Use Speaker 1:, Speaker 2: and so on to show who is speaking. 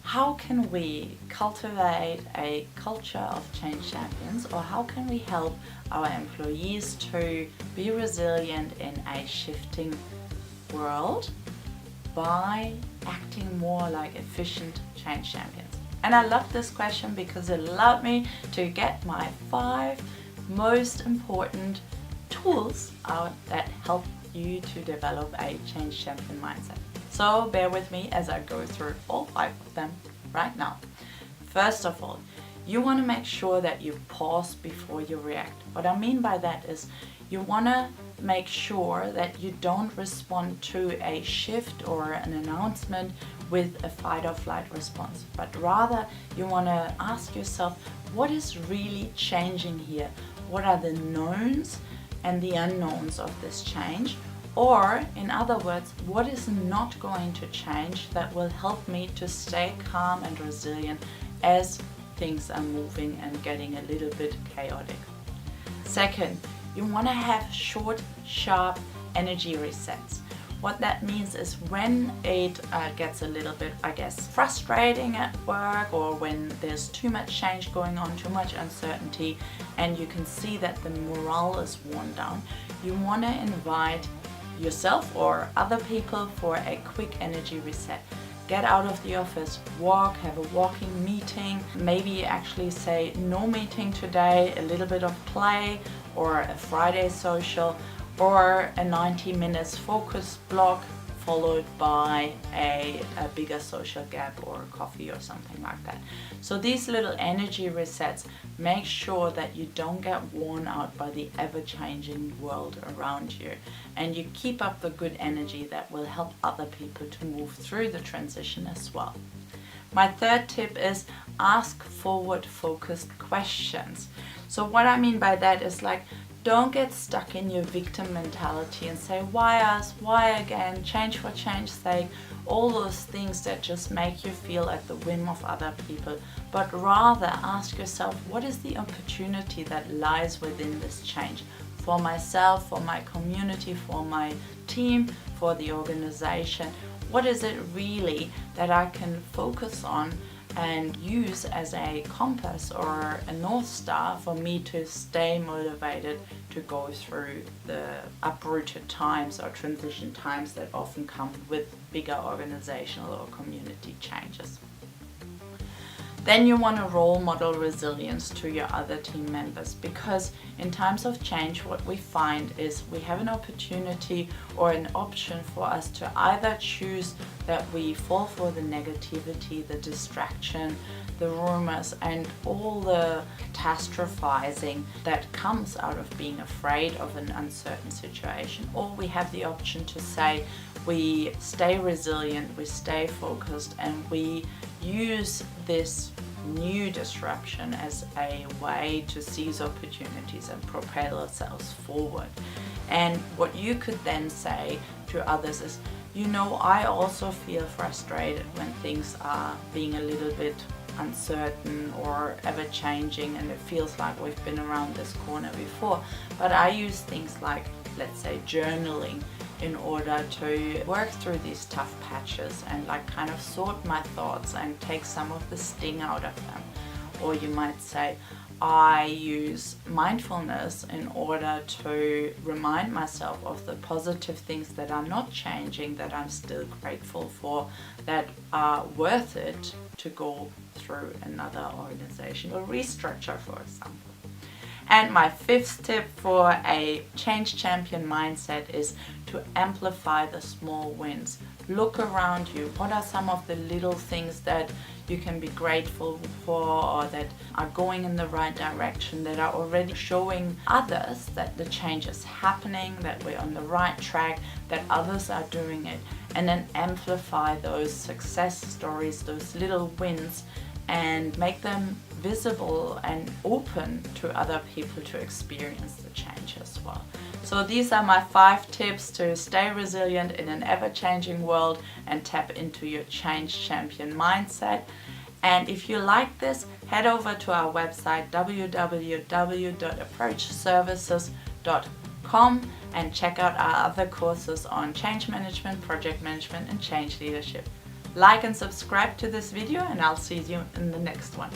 Speaker 1: how can we cultivate a culture of change champions, or how can we help our employees to be resilient in a shifting world by acting more like efficient change champions? And I love this question because it allowed me to get my 5 most important tools out that help you to develop a change champion mindset. So bear with me as I go through all 5 of them right now. First of all, you want to make sure that you pause before you react. What I mean by that is you want to make sure that you don't respond to a shift or an announcement with a fight or flight response, but rather you want to ask yourself, what is really changing here? What are the knowns and the unknowns of this change? Or in other words, what is not going to change that will help me to stay calm and resilient as things are moving and getting a little bit chaotic? Second, you want to have short, sharp energy resets. What that means is when it gets a little bit, frustrating at work, or when there's too much change going on, too much uncertainty, and you can see that the morale is worn down, you want to invite yourself or other people for a quick energy reset. Get out of the office, walk, have a walking meeting, maybe actually say no meeting today, a little bit of play, or a Friday social, or a 90 minutes focus block followed by a bigger social gap or coffee or something like that. So these little energy resets make sure that you don't get worn out by the ever-changing world around you, and you keep up the good energy that will help other people to move through the transition as well. My third tip is ask forward-focused questions. So what I mean by that is don't get stuck in your victim mentality and say, why us, why again, change for change's sake, all those things that just make you feel at the whim of other people, but rather ask yourself, what is the opportunity that lies within this change for myself, for my community, for my team, for the organization? What is it really that I can focus on and use as a compass or a North Star for me to stay motivated to go through the uprooted times or transition times that often come with bigger organizational or community changes? Then you want to role model resilience to your other team members, because in times of change what we find is we have an opportunity or an option for us to either choose that we fall for the negativity, the distraction, the rumors, and all the catastrophizing that comes out of being afraid of an uncertain situation, or we have the option to say we stay resilient, we stay focused, and we use this new disruption as a way to seize opportunities and propel ourselves forward. And what you could then say to others is, I also feel frustrated when things are being a little bit uncertain or ever changing, and it feels like we've been around this corner before, but I use things like, let's say, journaling in order to work through these tough patches and kind of sort my thoughts and take some of the sting out of them. Or you might say, I use mindfulness in order to remind myself of the positive things that are not changing, that I'm still grateful for, that are worth it to go through another organizational restructure, for example. And my 5th tip for a change champion mindset is to amplify the small wins. Look around you. What are some of the little things that you can be grateful for, or that are going in the right direction, that are already showing others that the change is happening, that we're on the right track, that others are doing it, and then amplify those success stories, those little wins, and make them visible and open to other people to experience the change as well. So these are my 5 tips to stay resilient in an ever-changing world and tap into your change champion mindset. And if you like this, head over to our website www.approachservices.com and check out our other courses on change management, project management, and change leadership. Like and subscribe to this video, and I'll see you in the next one.